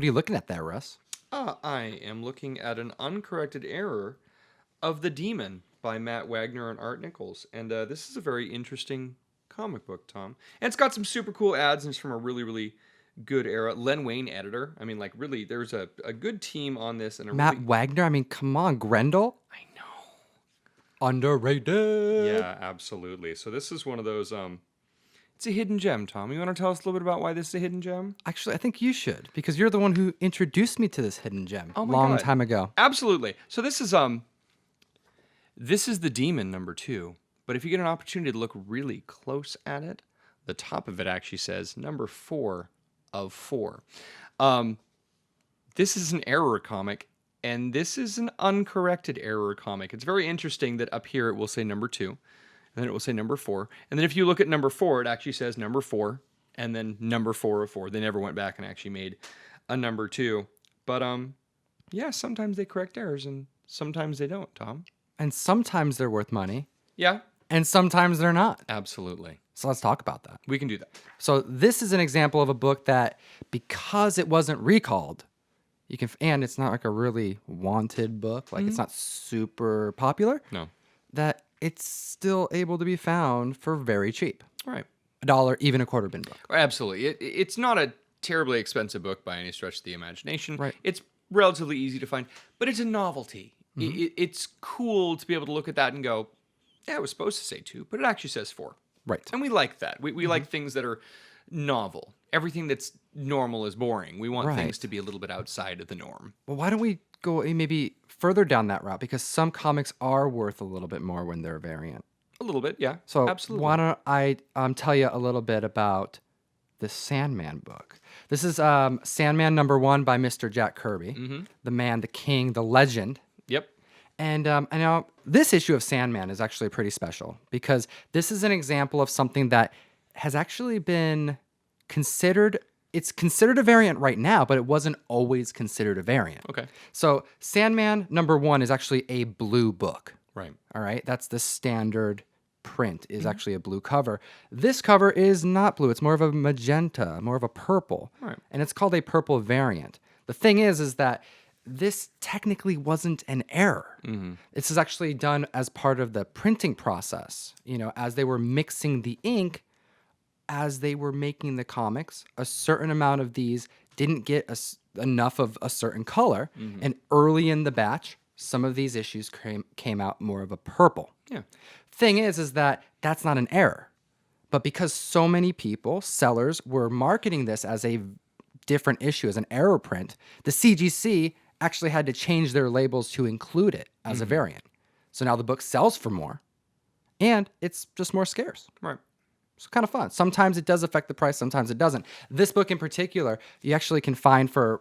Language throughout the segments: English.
What are you looking at there, Russ? I am looking at an uncorrected error of The Demon by Matt Wagner and Art Nichols. And this is a very interesting comic book, Tom. And it's got some super cool ads, and it's from a really, really good era. Len Wein editor. I mean, like, really, there's a good team on this. And a Matt really... Wagner? I mean, come on, Grendel? I know. Underrated. Yeah, absolutely. So this is one of those... It's a hidden gem, Tom. You want to tell us a little bit about why this is a hidden gem? Actually, I think you should, because you're the one who introduced me to this hidden gem Oh my long God. time ago. Absolutely. So this is The Demon #2. But if you get an opportunity to look really close at it, the top of it actually says number 4 of 4. This is an error comic, and this is an uncorrected error comic. It's very interesting that up here it will say number 2, and then it will say number 4. And then if you look at number 4, it actually says number 4, and then number 4 of 4. They never went back and actually made a number 2. But yeah, sometimes they correct errors, and sometimes they don't, Tom. And sometimes they're worth money, Yeah, and sometimes they're not. absolutely. So let's talk about that. We can do that. So this is an example of a book that, because it wasn't recalled, you can, and it's not like a really wanted book, like it's not super popular, No. that it's still able to be found for very cheap. All right. $1, even a quarter bin book. Absolutely. It's not a terribly expensive book by any stretch of the imagination. Right. It's relatively easy to find, but it's a novelty. It's cool to be able to look at that and go, yeah, it was supposed to say 2, but it actually says 4. Right. And we like that. We like things that are novel. Everything that's normal is boring. We want Right. things to be a little bit outside of the norm. Well, why don't we go maybe further down that route? Because some comics are worth a little bit more when they're a variant. A little bit, yeah. So absolutely. why don't I tell you a little bit about the Sandman book. This is Sandman #1 by Mr. Jack Kirby, the man, the king, the legend. Yep. And I know this issue of Sandman is actually pretty special because this is an example of something that has actually been considered. It's considered a variant right now, but it wasn't always considered a variant. Okay. So Sandman #1 is actually a blue book. Right. All right. That's the standard print is actually a blue cover. This cover is not blue. It's more of a magenta, more of a purple. Right. And it's called a purple variant. The thing is that this technically wasn't an error. This is actually done as part of the printing process. You know, as they were mixing the ink, as they were making the comics, a certain amount of these didn't get enough of a certain color. And early in the batch, some of these issues came out more of a purple. Yeah. Thing is that that's not an error. But because so many people, sellers, were marketing this as a different issue, as an error print, the CGC actually had to change their labels to include it as a variant. So now the book sells for more, and it's just more scarce. Right. It's kind of fun. Sometimes it does affect the price, sometimes it doesn't. This book in particular, you actually can find for,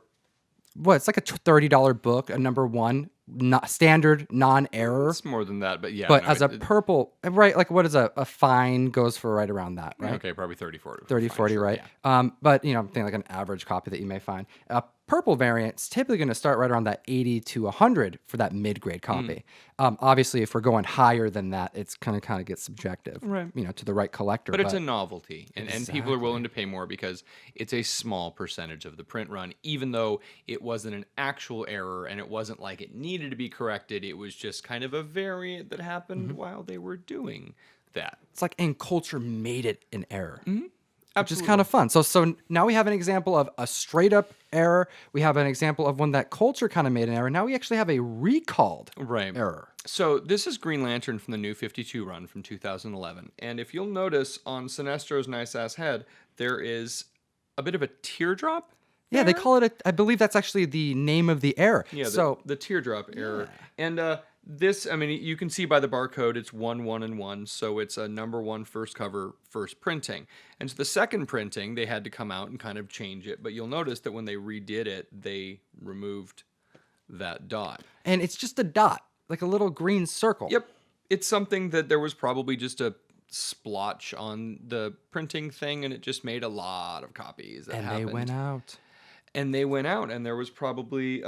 it's like a $30 book, a #1, not standard, non-error. It's more than that, but yeah. But no, as a purple, right, like what is a fine goes for right around that, right? Okay, probably 30, 40. 30, fine, 40, sure, right? yeah. But, you know, I'm thinking like an average copy that you may find. A purple variant's typically going to start right around that 80 to 100 for that mid-grade copy. Obviously, if we're going higher than that, it's kind of gets subjective, Right. you know, to the right collector. But it's a novelty, and people are willing to pay more because it's a small percentage of the print run, even though it wasn't an actual error and it wasn't like it needed to be corrected. It was just kind of a variant that happened while they were doing that. It's like, and culture made it an error. Which is Absolutely. kind of fun. So now we have an example of a straight up error. We have an example of one that culture kind of made an error. Now we actually have a recalled Right. error. So this is Green Lantern from the New 52 run from 2011. And if you'll notice on Sinestro's nice ass head, there is a bit of a teardrop. Yeah, they there. call it I believe that's actually the name of the error. Yeah, so the teardrop error. And this, I mean, you can see by the barcode, it's 1, 1, and 1. So it's a #1 first cover, first printing. And so the second printing, they had to come out and kind of change it. But you'll notice that when they redid it, they removed that dot. and it's just a dot, like a little green circle. Yep. It's something that there was probably just a splotch on the printing thing, and it just made a lot of copies. That And happened. they went out. And they went out, and there was probably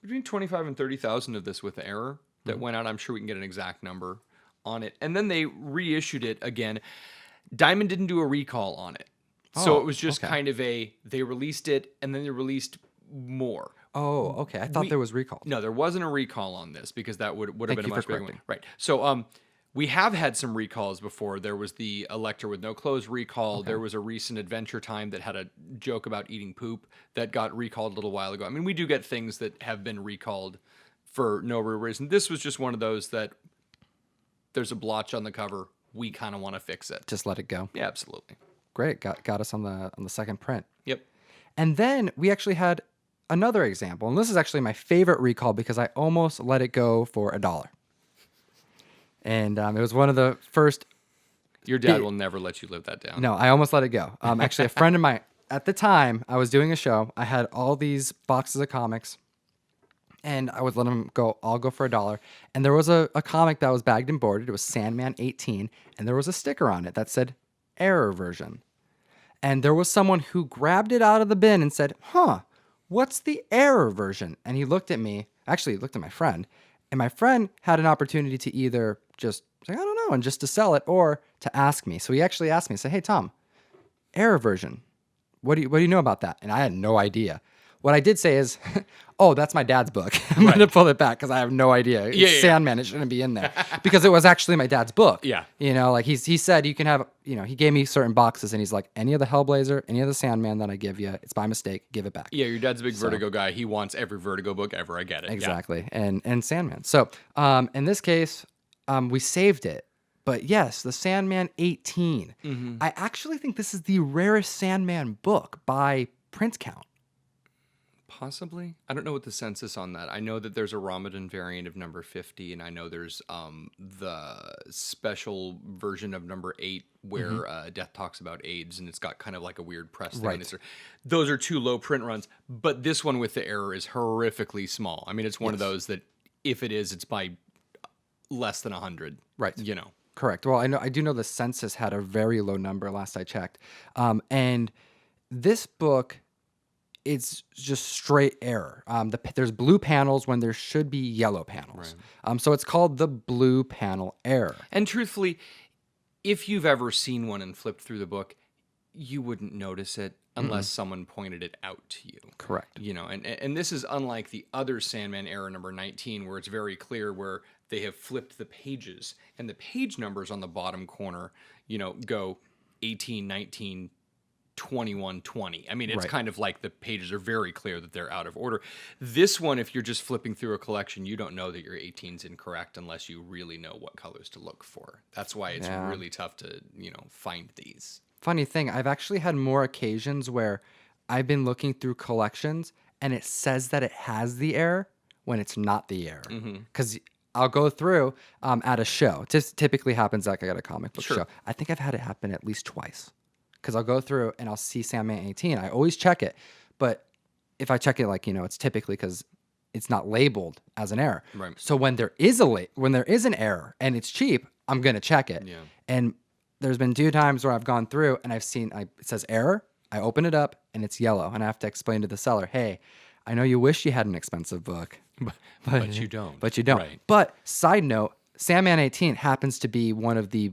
between 25 and 30,000 of this with error that went out. I'm sure we can get an exact number on it. And then they reissued it again. Diamond didn't do a recall on it. So Oh, it was just okay. kind of they released it, and then they released more. Oh, okay. I thought there was recalls. No, there wasn't a recall on this because that would have been a you for much bigger one. correcting. Right. So we have had some recalls before. There was the Elector with no clothes recall. There was a recent Adventure Time that had a joke about eating poop that got recalled a little while ago. I mean, we do get things that have been recalled for no real reason. This was just one of those that there's a blotch on the cover. We kind of want to fix it. Just let it go. Yeah, absolutely. Great. Got us on the second print. Yep. And then we actually had another example. And this is actually my favorite recall because I almost let it go for $1. And it was one of the first. Your dad will never let you live that down. No, I almost let it go. Actually, a friend of mine, at the time, I was doing a show. I had all these boxes of comics, and I would let them go, all go for $1. And there was a comic that was bagged and boarded. It was Sandman 18, and there was a sticker on it that said error version. And there was someone who grabbed it out of the bin and said, what's the error version? And he looked at me, actually, he looked at my friend, and my friend had an opportunity to either just say, I don't know, and just to sell it, or to ask me. So he actually asked me, said, hey, Tom, error version. What do you know about that? And I had no idea. What I did say is, oh, that's my dad's book. I'm going to pull it back because I have no idea. It's Sandman. It shouldn't be in there because it was actually my dad's book. Yeah. You know, like he said, you can have, you know, he gave me certain boxes and he's like, any of the Hellblazer, any of the Sandman that I give you, it's by mistake, give it back. Yeah, your dad's a big Vertigo guy. He wants every Vertigo book ever. I get it. Exactly. Yeah. And Sandman. So in this case, we saved it. But yes, the Sandman 18. Mm-hmm. I actually think this is the rarest Sandman book by print count. Possibly. I don't know what the census on that. I know that there's a Ramadan variant of number 50, and I know there's the special version of number 8 where Death talks about AIDS, and it's got kind of like a weird press thing. Right. Those are 2 low print runs, but this one with the error is horrifically small. I mean, it's one of those that if it is, it's by less than 100. Right. You know. Correct. Well, I do know the census had a very low number last I checked. And this book, it's just straight error. There's blue panels when there should be yellow panels. Right. So it's called the blue panel error. And truthfully, if you've ever seen one and flipped through the book, you wouldn't notice it unless someone pointed it out to you. Correct. You know, and this is unlike the other Sandman error number 19, where it's very clear where they have flipped the pages and the page numbers on the bottom corner, you know, go 18, 19, 21, 20. I mean, it's kind of like the pages are very clear that they're out of order. This one, if you're just flipping through a collection, you don't know that your 18's incorrect unless you really know what colors to look for. That's why it's really tough to, you know, find these. Funny thing, I've actually had more occasions where I've been looking through collections and it says that it has the error when it's not the error. Because I'll go through at a show. This typically happens like I got a comic book show. I think I've had it happen at least twice. Because I'll go through and I'll see Sandman 18. I always check it. But if I check it, like, you know, it's typically because it's not labeled as an error. Right. So when there is an error and it's cheap, I'm going to check it. Yeah. And there's been 2 times where I've gone through and I've seen, it says error. I open it up and it's yellow. And I have to explain to the seller, hey, I know you wish you had an expensive book. But you don't. But you don't. Right. But side note, Sandman 18 happens to be one of the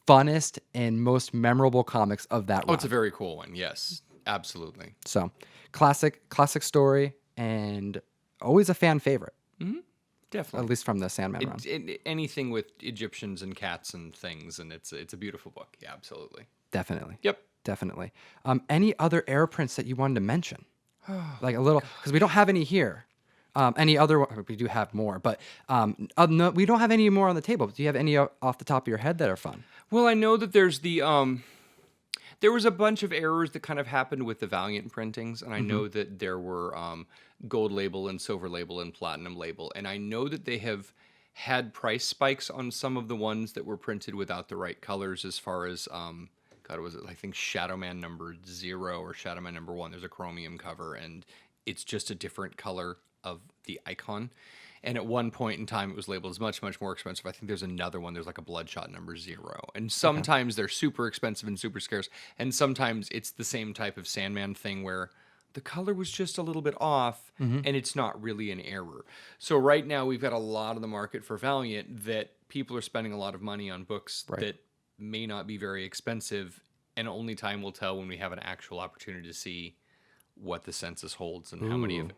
funnest and most memorable comics of that run. It's a very cool one. Yes, absolutely. So classic story and always a fan favorite. Definitely. At least from the Sandman run. Anything with Egyptians and cats and things, and it's a beautiful book. Yeah, absolutely. Definitely. Yep. Definitely. Any other air prints that you wanted to mention? Like a little, because we don't have any here. Any other? We do have more, but no, we don't have any more on the table. Do you have any off the top of your head that are fun? Well, I know that there's the there was a bunch of errors that kind of happened with the Valiant printings, and I know that there were gold label and silver label and platinum label, and I know that they have had price spikes on some of the ones that were printed without the right colors, as far as I think Shadowman number 0 or Shadowman number 1. There's a chromium cover, and it's just a different color of the icon. And at one point in time, it was labeled as much, much more expensive. I think there's another one. There's like a Bloodshot number 0. And sometimes they're super expensive and super scarce. And sometimes it's the same type of Sandman thing where the color was just a little bit off and it's not really an error. So right now we've got a lot of the market for Valiant that people are spending a lot of money on books that may not be very expensive. And only time will tell when we have an actual opportunity to see what the census holds and how many of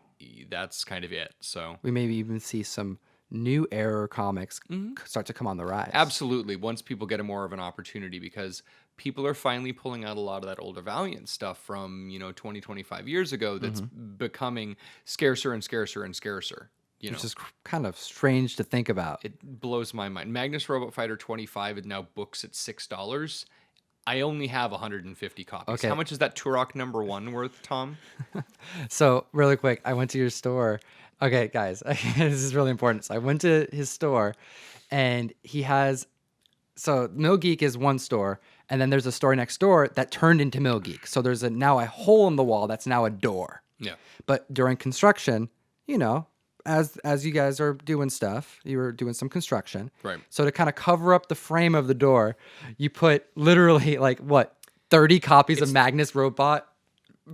that's kind of it. So We maybe even see some new error comics start to come on the rise. absolutely, once people get a more of an opportunity, because people are finally pulling out a lot of that older Valiant stuff from 20, 25 years ago that's becoming scarcer and scarcer and scarcer. Which is kind of strange to think about. It blows my mind. Magnus Robot Fighter 25 is now books at $6. I only have 150 copies. Okay. How much is that Turok #1 worth, Tom? So really quick, I went to your store. Okay, guys, this is really important. So I went to his store, and he has. So MillGeek is one store, and then there's a store next door that turned into MillGeek. So there's now a hole in the wall that's now a door. Yeah. But during construction, as you guys are doing stuff, you were doing some construction. Right. So to kind of cover up the frame of the door, you put literally 30 copies of Magnus Robot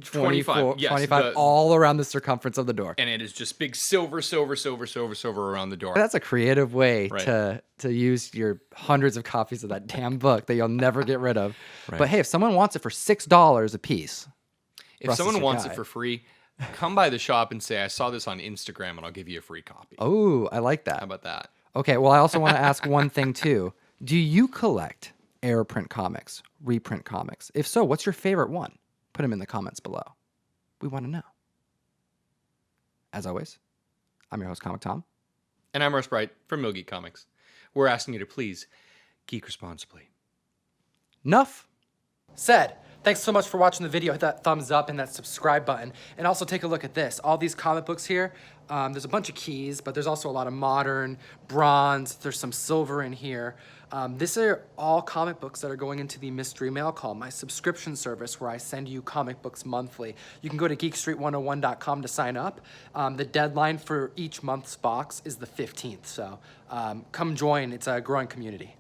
25, yes, 25 all around the circumference of the door. And it is just big silver around the door. That's a creative way Right. to use your hundreds of copies of that damn book that you'll never get rid of. Right. But hey, if someone wants it for $6 a piece, If Russ is someone your wants guy. it for free, come by the shop and say, I saw this on Instagram and I'll give you a free copy. Oh, I like that. How about that? Okay, well, I also want to ask one thing too. Do you collect error print comics, reprint comics? If so, what's your favorite one? Put them in the comments below. We want to know. As always, I'm your host, Comic Tom. And I'm Russ Bright from MillGeekComics. We're asking you to please geek responsibly. Enough said. Thanks so much for watching the video. Hit that thumbs up and that subscribe button. And also take a look at this. All these comic books here, there's a bunch of keys, but there's also a lot of modern, bronze, there's some silver in here. These are all comic books that are going into the Mystery Mail Call, my subscription service where I send you comic books monthly. You can go to geekstreet101.com to sign up. The deadline for each month's box is the 15th, so come join. It's a growing community.